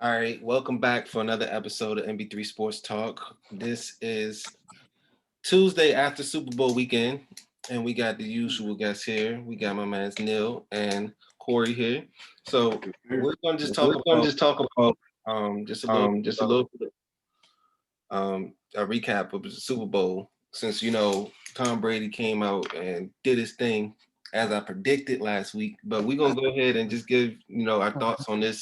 All right, welcome back for another episode of MB3 Sports Talk. This is Tuesday after Super Bowl weekend, and we got the usual guests here. We got my man's Neil and Corey here. So we're gonna just talk We're going to about just talk about just a little just a little bit. a recap of the Super Bowl since Tom Brady came out and did his thing as I predicted last week. But we're gonna go ahead and just give our thoughts on the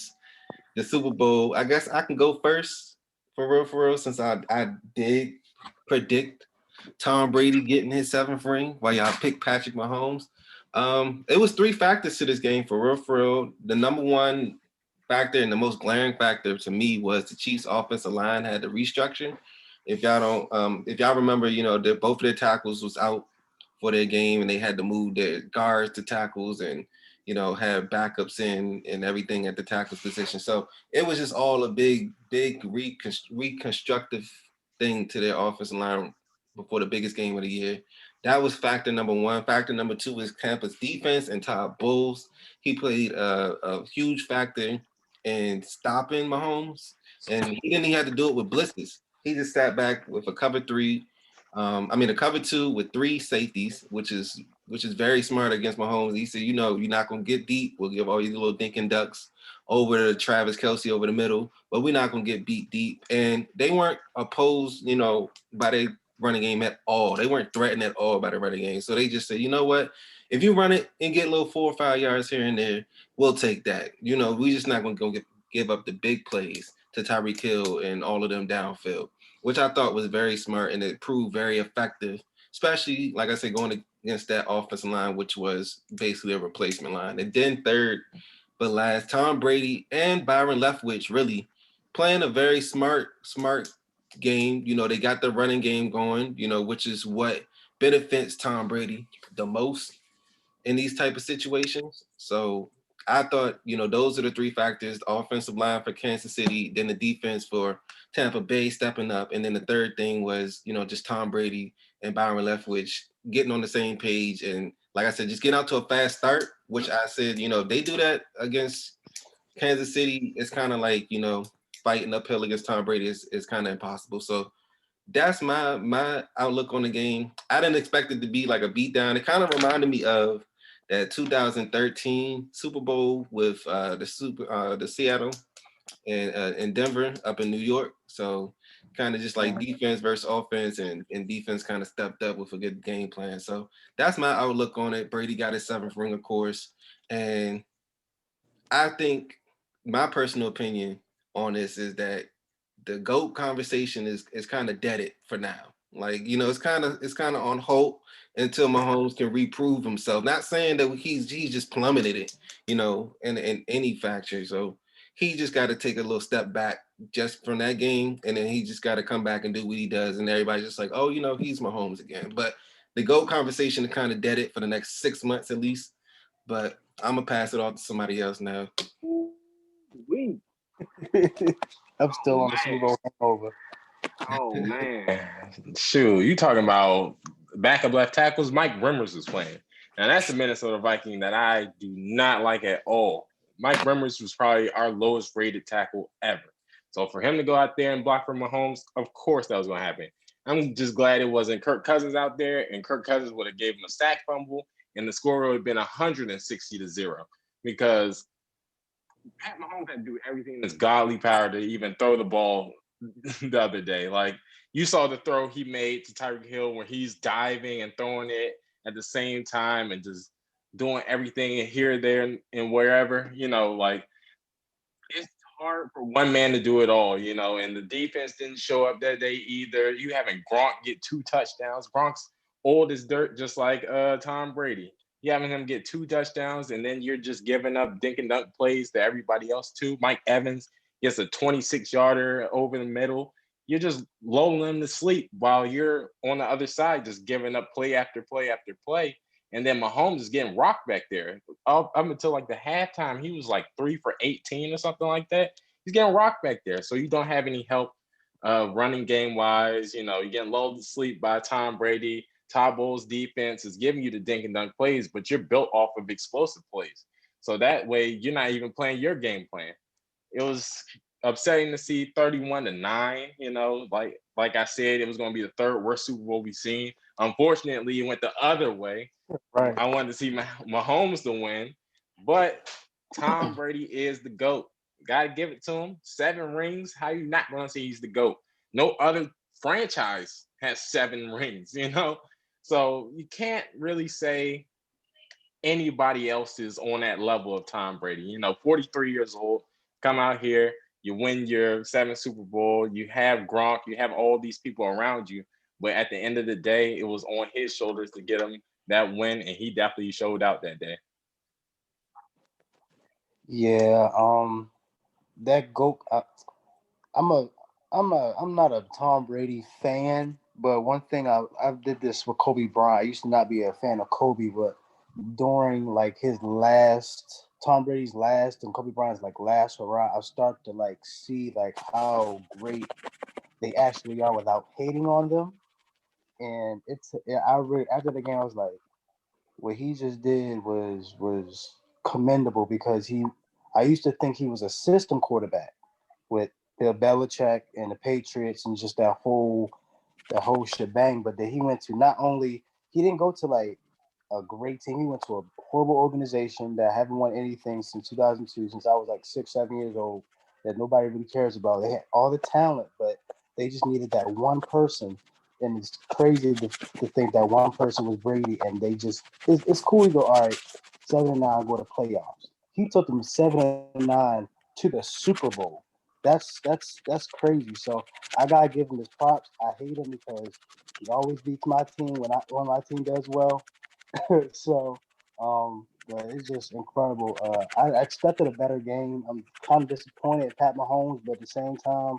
Super Bowl. I guess I can go first for real, since I did predict Tom Brady getting his seventh ring while y'all picked Patrick Mahomes. It was three factors to this game for real, for real. The number one factor and the most glaring factor to me was the Chiefs' offensive line had to restructure. If y'all remember, both of their tackles was out for their game, and they had to move their guards to tackles and have backups in and everything at the tackles position. So it was just all a big reconstructive thing to their offensive line before the biggest game of the year. That was factor number one. Factor number two is Tampa's defense and Todd Bowles. He played a huge factor in stopping Mahomes, and he didn't even have to do it with blitzes. He just sat back with a cover three. A cover two with three safeties, which is very smart against Mahomes. He said, you're not gonna get deep. We'll give all these little dinking ducks over to Travis Kelce over the middle, but we're not gonna get beat deep. And they weren't opposed, by their running game at all. They weren't threatened at all by the running game. So they just said, you know what? If you run it and get a little 4 or 5 yards here and there, we'll take that. We just not gonna give up the big plays to Tyreek Hill and all of them downfield, which I thought was very smart and it proved very effective, especially, like I said, going against that offensive line, which was basically a replacement line. And then third, but last, Tom Brady and Byron Leftwich really playing a very smart game. They got the running game going, which is what benefits Tom Brady the most in these type of situations. So I thought, those are the three factors: the offensive line for Kansas City, then the defense for Tampa Bay stepping up, and then the third thing was, just Tom Brady and Byron Leftwich getting on the same page. And like I said, just getting out to a fast start, which I said, if they do that against Kansas City, it's kind of like, fighting uphill against Tom Brady is kind of impossible. So that's my outlook on the game. I didn't expect it to be like a beatdown. It kind of reminded me of that 2013 Super Bowl with the Seattle and Denver up in New York. So kind of just like defense versus offense, and defense kind of stepped up with a good game plan. So that's my outlook on it. Brady got his seventh ring, of course, and I think my personal opinion on this is that the GOAT conversation is kind of deaded for now. Like, it's kind of on hold until Mahomes can reprove himself. Not saying that he's just plummeted it, in any factor. So he just got to take a little step back just from that game, and then he just got to come back and do what he does, and everybody's just like, oh, he's Mahomes again. But the GOAT conversation is kind of deaded for the next 6 months at least. But I'm gonna pass it off to somebody else now. We. I'm still Oh on the Super man. Bowl hangover. Oh man. Shoot, you talking about backup left tackles? Mike Remmers is playing. Now that's the Minnesota Viking that I do not like at all. Mike Remmers was probably our lowest rated tackle ever. So for him to go out there and block for Mahomes, of course that was going to happen. I'm just glad it wasn't Kirk Cousins out there, and Kirk Cousins would have gave him a sack fumble, and the score would have been 160-0 because Pat Mahomes had to do everything in his godly power to even throw the ball the other day. Like, you saw the throw he made to Tyreek Hill where he's diving and throwing it at the same time and just doing everything here, there, and wherever. Like, it's hard for one man to do it all, and the defense didn't show up that day either. You having Gronk get 2 touchdowns. Gronk's old as dirt, just like Tom Brady. You having him get 2 touchdowns, and then you're just giving up dink and dunk plays to everybody else too. Mike Evans gets a 26-yarder over the middle. You're just lulling them to sleep while you're on the other side, just giving up play after play after play. And then Mahomes is getting rocked back there. Up until like the halftime, he was like 3 for 18 or something like that. He's getting rocked back there. So you don't have any help running game wise. You're getting lulled to sleep by Tom Brady. Todd Bowles' defense is giving you the dink and dunk plays, but you're built off of explosive plays. So that way, you're not even playing your game plan. It was upsetting to see 31-9. You know, like I said, it was going to be the third worst Super Bowl we've seen. Unfortunately, it went the other way. Right. I wanted to see Mahomes to win, but Tom Brady is the GOAT. Got to give it to him. 7 rings. How you not going to say he's the GOAT? No other franchise has 7 rings, you know? So you can't really say anybody else is on that level of Tom Brady. You know, 43 years old, come out here, you win your 7th Super Bowl, you have Gronk, you have all these people around you. But at the end of the day, it was on his shoulders to get him that win, and he definitely showed out that day. Yeah. That goat. I'm a. I'm not a Tom Brady fan, but one thing I did this with Kobe Bryant. I used to not be a fan of Kobe, but during like his last Tom Brady's last and Kobe Bryant's like last hurrah, I start to like see like how great they actually are without hating on them. And I really after the game I was like, what he just did was commendable because I used to think he was a system quarterback with Bill Belichick and the Patriots and just that whole shebang. But then he went to not only he didn't go to like a great team. He went to a horrible organization that haven't won anything since 2002, since I was like 6, 7 years old, that nobody really cares about. They had all the talent, but they just needed that one person. And it's crazy to think that one person was Brady, and they just it's cool to go, all right, 7-9, go to playoffs. He took them 7-9 to the Super Bowl. That's crazy. So I gotta give him his props. I hate him because he always beats my team when my team does well. So, but it's just incredible. I expected a better game. I'm kind of disappointed at Pat Mahomes, but at the same time,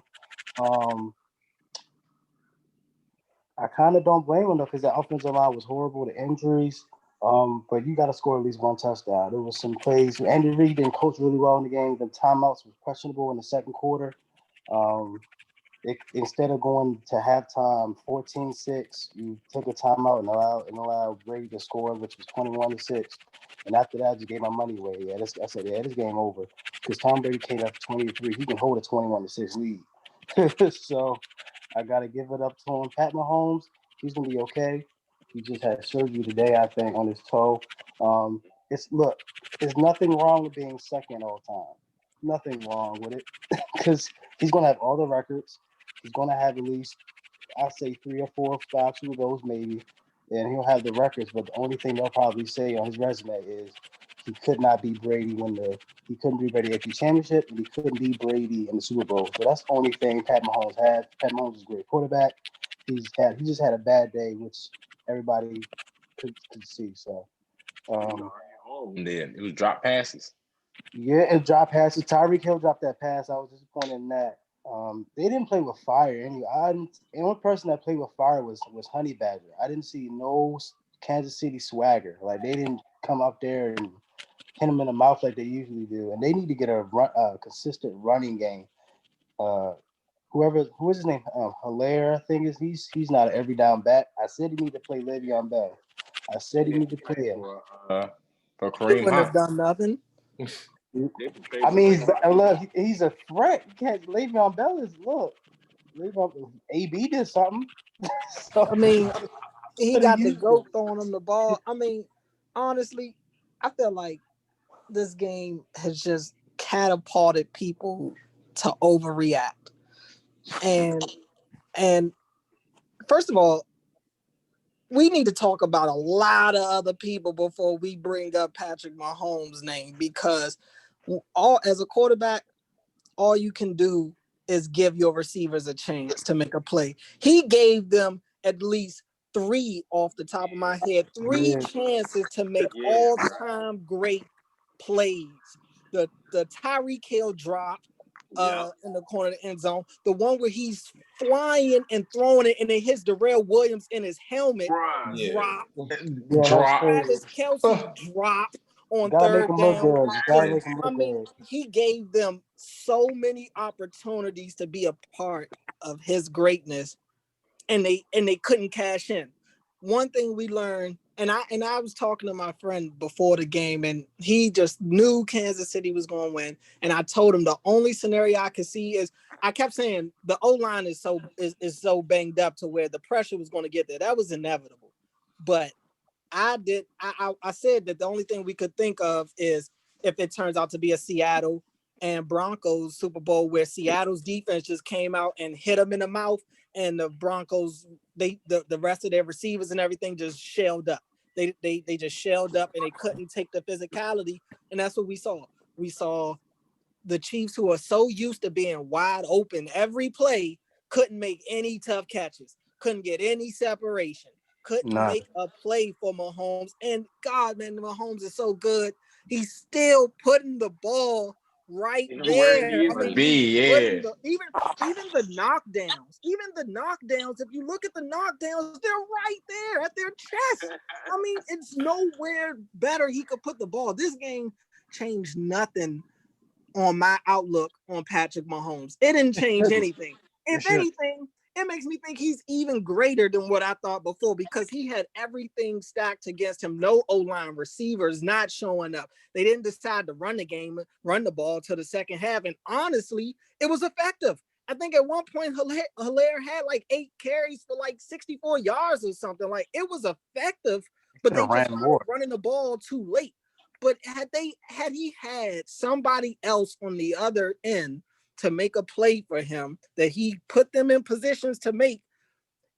um, I kind of don't blame him though because the offensive line was horrible. The injuries, but you got to score at least one touchdown. There was some plays. Andy Reid didn't coach really well in the game. The timeouts was questionable in the second quarter. Um, instead of going to halftime 14-6, you took a timeout and allowed Brady to score, which was 21-6. And after that, I just gave my money away. I said, this game over because Tom Brady came up 23. He can hold a 21-6 lead. So I got to give it up to him. Pat Mahomes, he's gonna be okay. He just had surgery today, I think, on his toe. Look, there's nothing wrong with being second all time. Nothing wrong with it because he's gonna have all the records. He's gonna have at least I'd say 3 or 4 or 5 Super Bowls maybe, and he'll have the records. But the only thing they'll probably say on his resume is he could not beat Brady he couldn't beat Brady at the championship, and he couldn't beat Brady in the Super Bowl. So that's the only thing Pat Mahomes has. Pat Mahomes is a great quarterback. He just had a bad day, which everybody could see. So Then it was drop passes. yeah, and drop passes. Tyreek Hill dropped that pass. I was disappointed in that. They didn't play with fire. The only person that played with fire was Honey Badger. I didn't see no Kansas City swagger. Like they didn't come up there and hit him in the mouth like they usually do. And they need to get a consistent running game. Uh, who is his name? Hilaire, I think he's not an every down back. I said he need to play Le'Veon Bell. I said he need to play him. For He Kareem wouldn't have Hunt. done nothing. I mean, he's a threat. Le'Veon Bell is Le'Veon AB did something. So I mean, he could have got the used goat it. throwing him the ball. I mean, honestly, I feel like this game has just catapulted people to overreact. And first of all, we need to talk about a lot of other people before we bring up Patrick Mahomes' name because as a quarterback, all you can do is give your receivers a chance to make a play. He gave them at least 3 off the top of my head, 3 chances to make all-time great plays. The Tyreek Hill drop in the corner of the end zone, the one where he's flying and throwing it and it hits Darrell Williams in his helmet, drop. Drop. Travis Kelce drop on Gotta make third him look down. good. Gotta make him I look mean, good. he gave them so many opportunities to be a part of his greatness, and they couldn't cash in. One thing we learned And I was talking to my friend before the game, and he just knew Kansas City was going to win. And I told him the only scenario I could see is I kept saying the O line is so banged up to where the pressure was going to get there. That was inevitable. But I said that the only thing we could think of is if it turns out to be a Seattle and Broncos Super Bowl where Seattle's defense just came out and hit them in the mouth, and the Broncos, the rest of their receivers and everything just shelled up. They just shelled up and they couldn't take the physicality, and that's what we saw. We saw the Chiefs, who are so used to being wide open every play, couldn't make any tough catches, couldn't get any separation, couldn't make a play for Mahomes. And God, man, Mahomes is so good. He's still putting the ball right there. I mean, even the knockdowns. If you look at the knockdowns, they're right there at their chest. I mean, it's nowhere better he could put the ball. This game changed nothing on my outlook on Patrick Mahomes. It didn't change anything. If anything, it makes me think he's even greater than what I thought before, because he had everything stacked against him. No O-line receivers not showing up. They didn't decide to run the ball till the second half. And honestly, it was effective. I think at one point, Hilaire had like 8 carries for like 64 yards or something. Like, it was effective, but they just started running the ball too late. But had he had somebody else on the other end to make a play for him, that he put them in positions to make,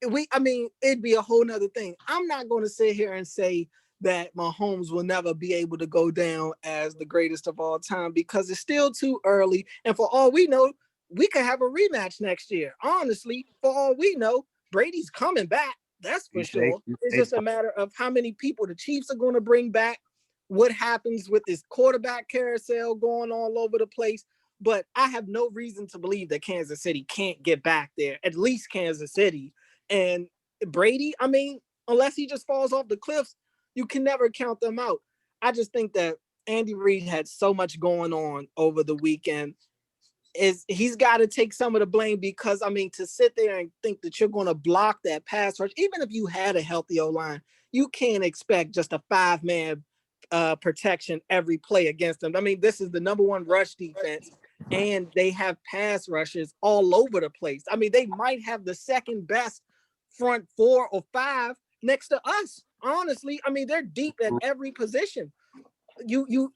it'd be a whole nother thing. I'm not going to sit here and say that Mahomes will never be able to go down as the greatest of all time, because it's still too early. And for all we know, we could have a rematch next year. Honestly, for all we know, Brady's coming back. That's for sure. It's just a matter of how many people the Chiefs are going to bring back, what happens with this quarterback carousel going all over the place. But I have no reason to believe that Kansas City can't get back there, at least Kansas City. And Brady, I mean, unless he just falls off the cliffs, you can never count them out. I just think that Andy Reid had so much going on over the weekend. He's got to take some of the blame, because, I mean, to sit there and think that you're going to block that pass rush, even if you had a healthy O-line, you can't expect just a 5-man protection every play against them. I mean, this is the number 1 rush defense, and they have pass rushes all over the place. I mean, they might have the second best front 4 or 5 next to us. Honestly, I mean, they're deep at every position.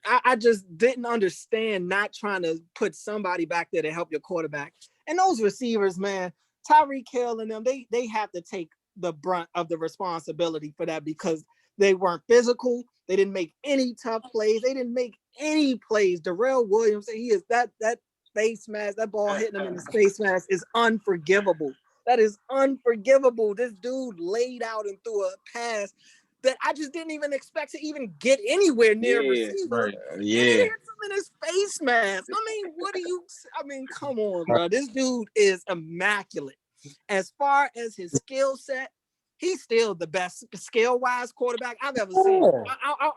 I just didn't understand not trying to put somebody back there to help your quarterback. And those receivers, man, Tyreek Hill and them, they have to take the brunt of the responsibility for that, because they weren't physical. They didn't make any tough plays. They didn't make any plays. Darrell Williams, he is that face mask, that ball hitting him in his face mask is unforgivable. That is unforgivable. This dude laid out and threw a pass that I just didn't even expect to even get anywhere near receiver. Right. And it hits him in his face mask. I mean, come on, bro. This dude is immaculate. As far as his skill set, he's still the best skill-wise quarterback I've ever seen.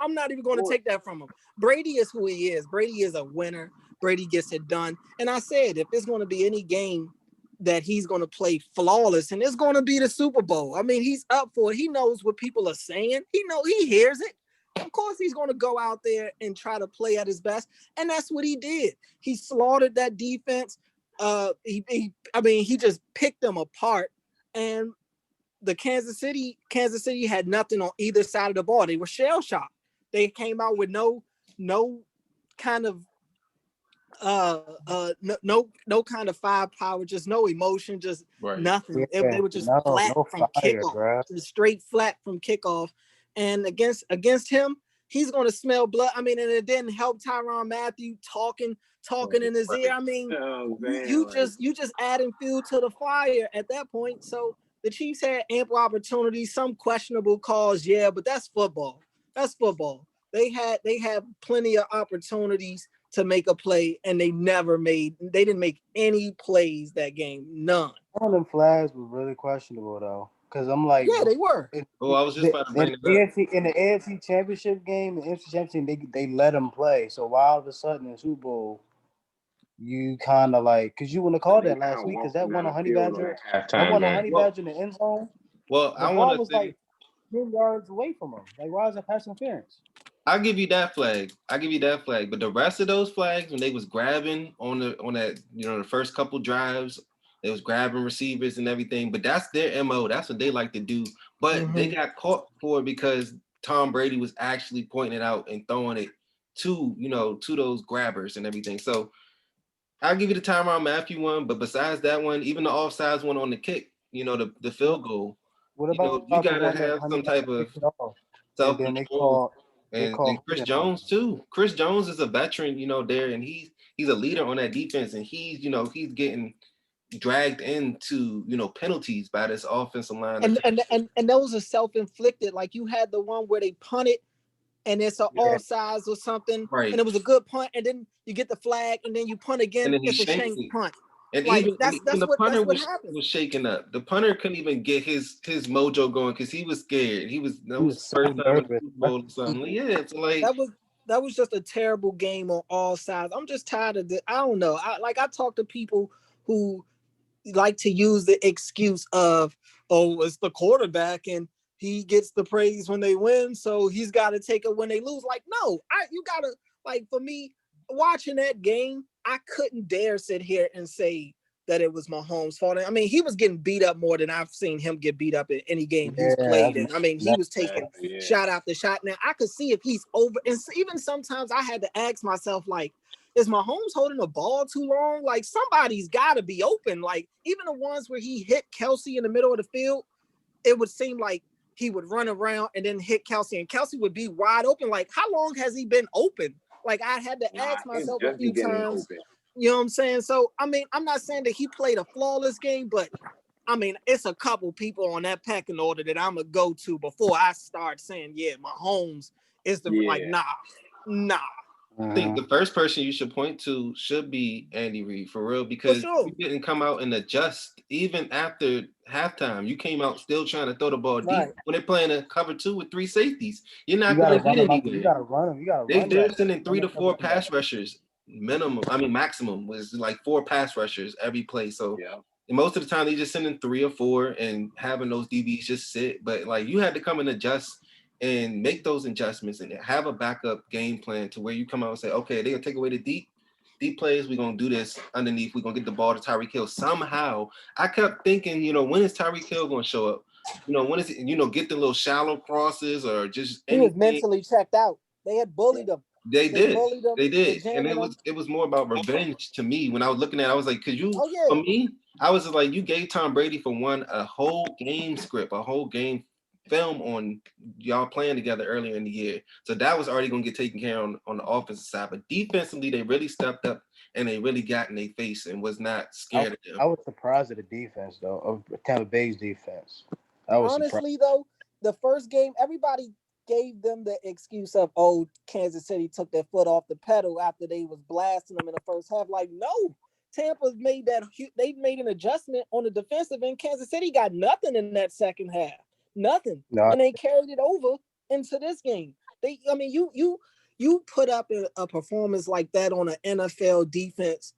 I'm not even going to take that from him. Brady is who he is. Brady is a winner. Brady gets it done. And I said, if it's going to be any game that he's going to play flawless, and it's going to be the Super Bowl. I mean, he's up for it. He knows what people are saying. He hears it. Of course, he's going to go out there and try to play at his best. And that's what he did. He slaughtered that defense. He just picked them apart. And the Kansas City had nothing on either side of the ball. They were shell-shocked. They came out with no kind of no kind of firepower, just no emotion, just nothing. They were just flat from kickoff, just straight flat from kickoff. And against him, he's going to smell blood. I mean, and it didn't help Tyrann Mathieu talking in his ear. I mean, you just adding fuel to the fire at that point. So the Chiefs had ample opportunities, some questionable calls, but that's football. That's football. They had plenty of opportunities to make a play, and they didn't make any plays that game. None. All them flags were really questionable though. Because I'm like, yeah, they were. I was just about to bring it up. In the AFC Championship game, the NFC Championship, they let them play. So why all of a sudden in the Super Bowl, you kind of like, because you wouldn't have called that last week, because that won a Honey Badger. That won a Honey Badger in the end zone. Well, I want to say, 10 yards away from him. Like, why is that pass interference? I'll give you that flag. But the rest of those flags, when they was grabbing on that, the first couple drives, they was grabbing receivers and everything. But that's their MO. That's what they like to do. But they got caught for it because Tom Brady was actually pointing it out and throwing it to those grabbers and everything. So I'll give you the timeout Matthew one. But besides that one, even the offsides one on the kick, the field goal, What about you the gotta one that have some Honey type of picked it off? And then self-control. they And call Chris Jones too. Chris Jones is a veteran, there, and he's a leader on that defense, and he's getting dragged into penalties by this offensive line. And those are self-inflicted. Like you had the one where they punted and it's an offsides or something, right? And it was a good punt, and then you get the flag, and then you punt again. And then It's a shank punt. And like even that's the punter what happened. was shaking up. The punter couldn't even get his mojo going because he was scared. He was so first time in the nervous. Super Bowl or something. Yeah, it's like that was just a terrible game on all sides. I'm just tired of it. I don't know. I talk to people who like to use the excuse of, oh, it's the quarterback and he gets the praise when they win, so he's got to take it when they lose. Like, no, you gotta, like, for me watching that game, I couldn't dare sit here and say that it was Mahomes' fault. I mean, he was getting beat up more than I've seen him get beat up in any game he's played in. I mean, he was taking shot after shot. Now, I could see if he's over, and even sometimes I had to ask myself, like, is Mahomes holding the ball too long? Like, somebody's got to be open. Like, even the ones where he hit Kelsey in the middle of the field, it would seem like he would run around and then hit Kelsey, and Kelsey would be wide open. Like, how long has he been open? Like, I had to ask myself a few times. You know what I'm saying? So, I mean, I'm not saying that he played a flawless game, but, I mean, it's a couple people on that pecking order that I'm going to go to before I start saying, yeah, Mahomes is like, nah. I think the first person you should point to should be Andy Reid, for real, because you didn't come out and adjust even after halftime. You came out still trying to throw the ball deep when they're playing a cover 2 with 3 safeties. You're not going to get anywhere. You got to run them. They're sending 3 to 4 pass rushers minimum. I mean, maximum was like 4 pass rushers every play. So most of the time they just sending 3 or 4 and having those DBs just sit. But like you had to come and adjust and make those adjustments and have a backup game plan to where you come out and say, okay, they're gonna take away the deep plays. We're gonna do this underneath. We're gonna get the ball to Tyreek Hill somehow. I kept thinking, when is Tyreek Hill gonna show up? When is it? Get the little shallow crosses or just anything. He was mentally checked out. They had bullied him. They did, and it was more about revenge to me. When I was looking at it, I was like, for me, I was like, you gave Tom Brady for a whole game script, a whole game film on y'all playing together earlier in the year. So that was already going to get taken care of on the offensive side. But defensively, they really stepped up and they really got in their face and was not scared of them. I was surprised at the defense, though, of Tampa Bay's defense. Honestly, though, the first game, everybody gave them the excuse of, oh, Kansas City took their foot off the pedal after they was blasting them in the first half. Like, no, Tampa's made they made an adjustment on the defensive end. Kansas City got nothing in that second half. Nothing. And they carried it over into this game. You put up a performance like that on an NFL defense,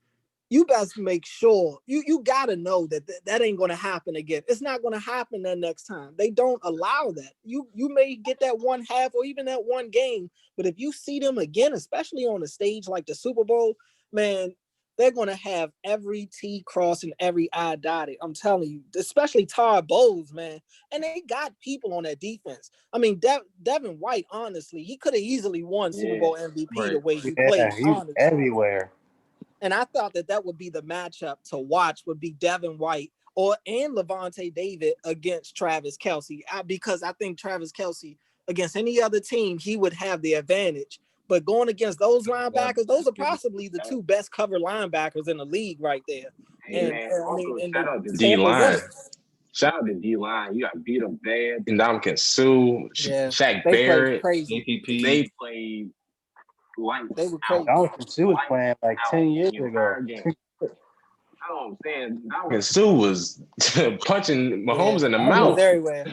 you best make sure you got to know that ain't going to happen again. It's not going to happen the next time. They don't allow that. You may get that one half or even that one game, but if you see them again, especially on a stage like the Super Bowl, man, they're going to have every T crossed and every I dotted. I'm telling you, especially Todd Bowles, man. And they got people on that defense. I mean, Devin White, honestly, he could have easily won Super Bowl MVP the way he played. He was everywhere. And I thought that would be the matchup to watch, would be Devin White and Levante David against Travis Kelce. Because I think Travis Kelce, against any other team, he would have the advantage. But going against those linebackers, those are possibly the 2 best cover linebackers in the league right there. Shout out to D-line. Shout out to D-line. You got beat up bad. And Ndamukong Suh, Shaq Barrett. They played like they were crazy. Ndamukong Suh was playing like 10 years ago. I don't know what I'm saying. Ndamukong Suh was punching Mahomes in the mouth. He was everywhere.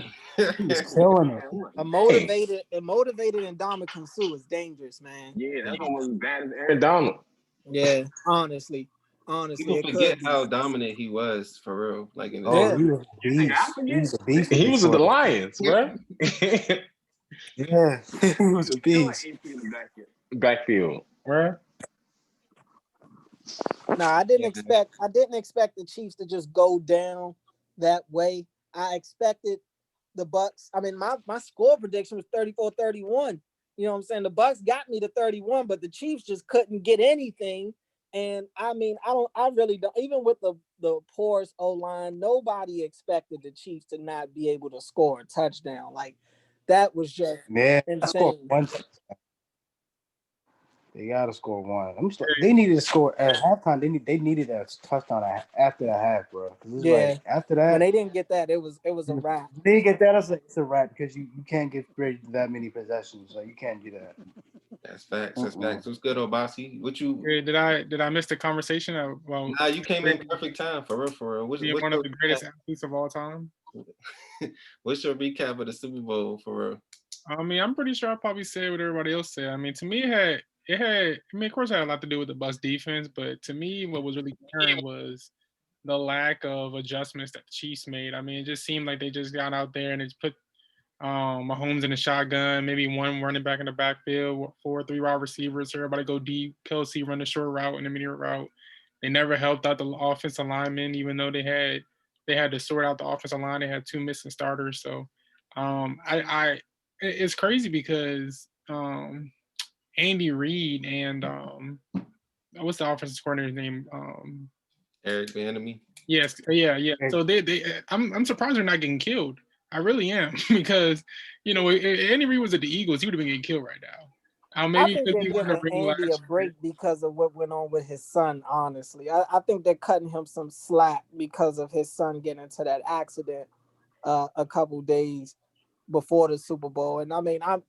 He was killing it. A motivated Ndamukong Suh is dangerous, man. Yeah, that's almost as bad as Aaron Donald. Yeah, honestly. Honestly, People it forget could be. how dominant he was for real. Like in the Oh, Yeah. he was a You think I beast. He forget? was a beast in He was at the Detroit. Lions, bro. Yeah, he was a beast. Backfield, bro. Nah, I didn't expect the Chiefs to just go down that way. I expected the Bucks. I mean, my score prediction was 34-31. You know what I'm saying? The Bucks got me to 31, but the Chiefs just couldn't get anything. And I mean, I really don't, even with the porous O-line, nobody expected the Chiefs to not be able to score a touchdown. Like that was just Yeah, I scored insane. one. They gotta score one. They needed to score at halftime. They needed a touchdown after the half, bro. Because it's Yeah. like after When that, they didn't get that, it was a wrap. they get that. It's a wrap because you can't get rid of that many possessions. So you can't do that. That's facts. That's facts. What's good, Obasi? What you? Hey, did I miss the conversation about Nah, you came in perfect time for real. For real. being What's one your of the greatest athletes of all time? what's your recap of the Super Bowl for real? I mean, I'm pretty sure I probably said what everybody else said. I mean, to me, I mean, of course, it had a lot to do with the Bucs defense, but to me, what was really glaring was the lack of adjustments that the Chiefs made. I mean, it just seemed like they just got out there and just put Mahomes in the shotgun, maybe one running back in the backfield, 4 or 3 wide receivers, everybody go deep. Kelsey run the short route and the medium route. They never helped out the offensive linemen, even though they had to sort out the offensive line. They had 2 missing starters, so it's crazy because Andy Reid and what's the offensive coordinator's name? Eric Bieniemy. Yes, yeah. So I'm surprised they're not getting killed. I really am because if Andy Reid was at the Eagles, he would have been getting killed right now. I Maybe think because they're he wound giving up bringing Andy a last year. break because of what went on with his son. Honestly, I think they're cutting him some slack because of his son getting into that accident a couple days before the Super Bowl. And I mean, I'm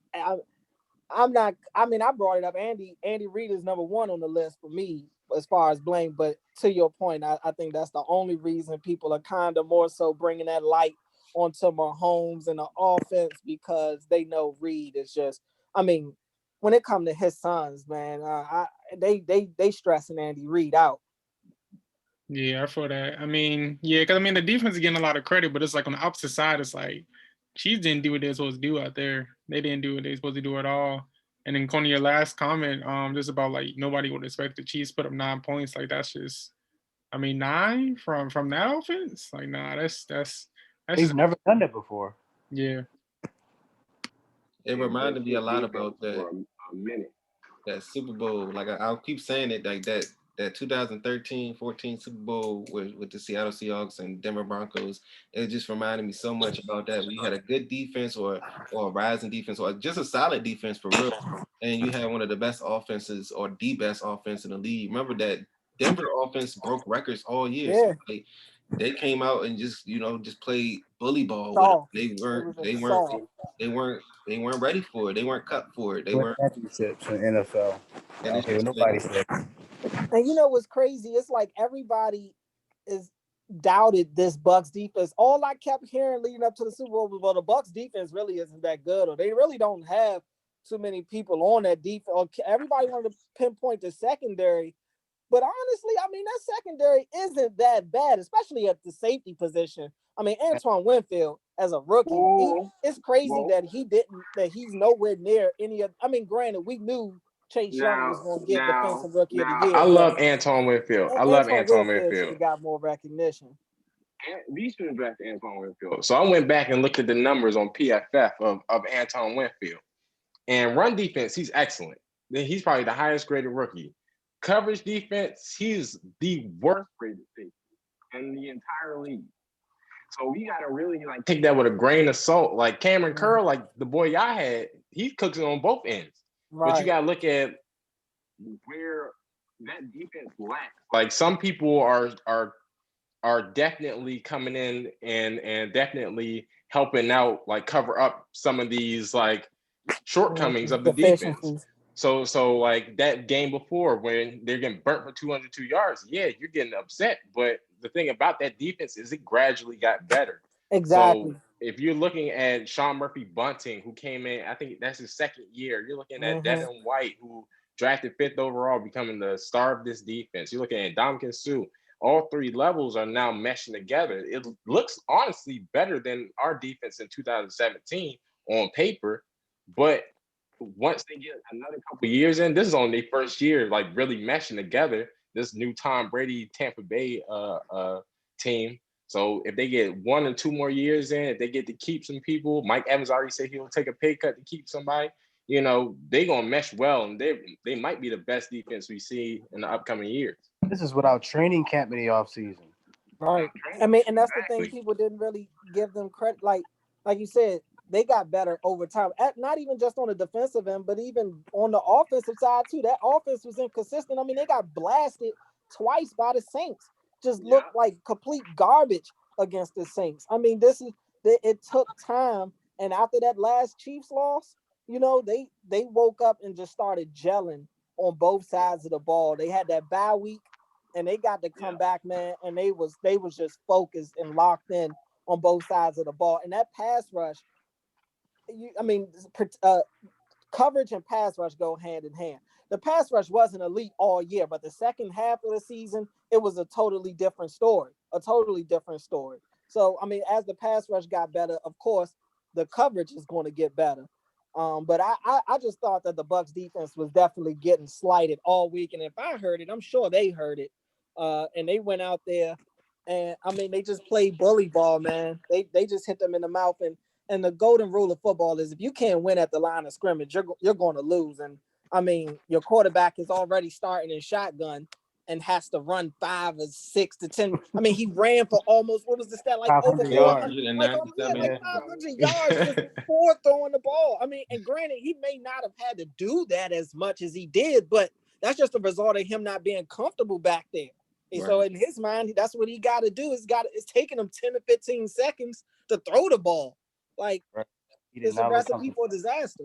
not. I mean, I brought it up. Andy Reid is number one on the list for me as far as blame. But to your point, I think that's the only reason people are kind of more so bringing that light onto Mahomes and the offense because they know Reid is just. I mean, when it comes to his sons, man, they stressing Andy Reid out. Yeah, I feel that. I mean, yeah, because I mean the defense is getting a lot of credit, but it's like on the opposite side, it's like Chiefs didn't do what they're supposed to do out there. They didn't do what they're supposed to do at all. And then Coney, your last comment, just about like nobody would expect the Chiefs put up 9 points. Like that's just, I mean, 9 from that offense. Like nah, that's They've just never done that before. yeah. It reminded me a lot about that Super Bowl. Like I'll keep saying it like that 2013-14 Super Bowl with the Seattle Seahawks and Denver Broncos. It just reminded me so much about that. We had a good defense or a rising defense or just a solid defense for real. And you had one of the best offenses or the best offense in the league. Remember that Denver offense broke records all year. Yeah, So they came out and just played bully ball with them. soft. They It weren't was they a weren't soft. they weren't they weren't ready for it. They weren't cut for it. They Win weren't. championships in the NFL. I And don't it's care what just nobody said. And you know what's crazy? It's like everybody is doubted this Bucks defense. All I kept hearing leading up to the Super Bowl was, well, the Bucks defense really isn't that good, or they really don't have too many people on that defense. Everybody wanted to pinpoint the secondary, but honestly, I mean that secondary isn't that bad, especially at the safety position. I mean Antoine Winfield as a rookie, it's crazy that he's nowhere near any of. I mean, granted, we knew Chase Young was going to get Defensive Rookie of the Year, I but love Antoine Winfield. I love Antoine Antoine Winfield should Winfield. have got more recognition. We should have drafted Antoine Winfield. So I went back and looked at the numbers on PFF of Antoine Winfield. And run defense, he's excellent. He's probably the highest graded rookie. Coverage defense, he's the worst graded safety in the entire league. So we gotta really like take that with a grain of salt. Like Cameron Curl, like the boy y'all had, he cooks it on both ends. Right. But you gotta look at where that defense lacks. Like some people are definitely coming in and definitely helping out, like cover up some of these like shortcomings of the defense. So like that game before when they're getting burnt for 202 yards, yeah, you're getting upset. But the thing about that defense is it gradually got better. Exactly. So if you're looking at Sean Murphy Bunting, who came in, I think that's his second year. You're looking at Devin White, who drafted 5th overall, becoming the star of this defense. You're looking at Ndamukong Suh. All 3 levels are now meshing together. It looks honestly better than our defense in 2017 on paper, but once they get another couple of years in, this is only their first year, like really meshing together. This new Tom Brady Tampa Bay team. So if they get 1 or 2 more years in, if they get to keep some people, Mike Evans already said he'll take a pay cut to keep somebody. You know, they're gonna mesh well, and they might be the best defense we see in the upcoming years. This is without training camp in the offseason. Right. I mean, and that's the thing, people didn't really give them credit. Like you said, they got better over time. Not even just on the defensive end, but even on the offensive side too. That offense was inconsistent. I mean, they got blasted twice by the Saints. Just looked like complete garbage against the Saints. I mean, it took time, and after that last Chiefs loss, you know, they woke up and just started gelling on both sides of the ball. They had that bye week, and they got to come back, man, and they was just focused and locked in on both sides of the ball. And that pass rush, coverage and pass rush go hand in hand. The pass rush wasn't elite all year, but the second half of the season, it was a totally different story. So, I mean, as the pass rush got better, of course, the coverage is going to get better. But I just thought that the Bucs defense was definitely getting slighted all week. And if I heard it, I'm sure they heard it. And they went out there, and I mean, they just played bully ball, man. They just hit them in the mouth. And the golden rule of football is if you can't win at the line of scrimmage, you're going to lose. And I mean, your quarterback is already starting in shotgun and has to run 5 or 6 to 10. I mean, he ran for almost, what was the stat? Like over 400, like 500 yards just for throwing the ball. I mean, and granted, he may not have had to do that as much as he did, but that's just a result of him not being comfortable back there. And so in his mind, that's what he got to do. It's taking him 10 to 15 seconds to throw the ball. Like, it's a recipe for disaster.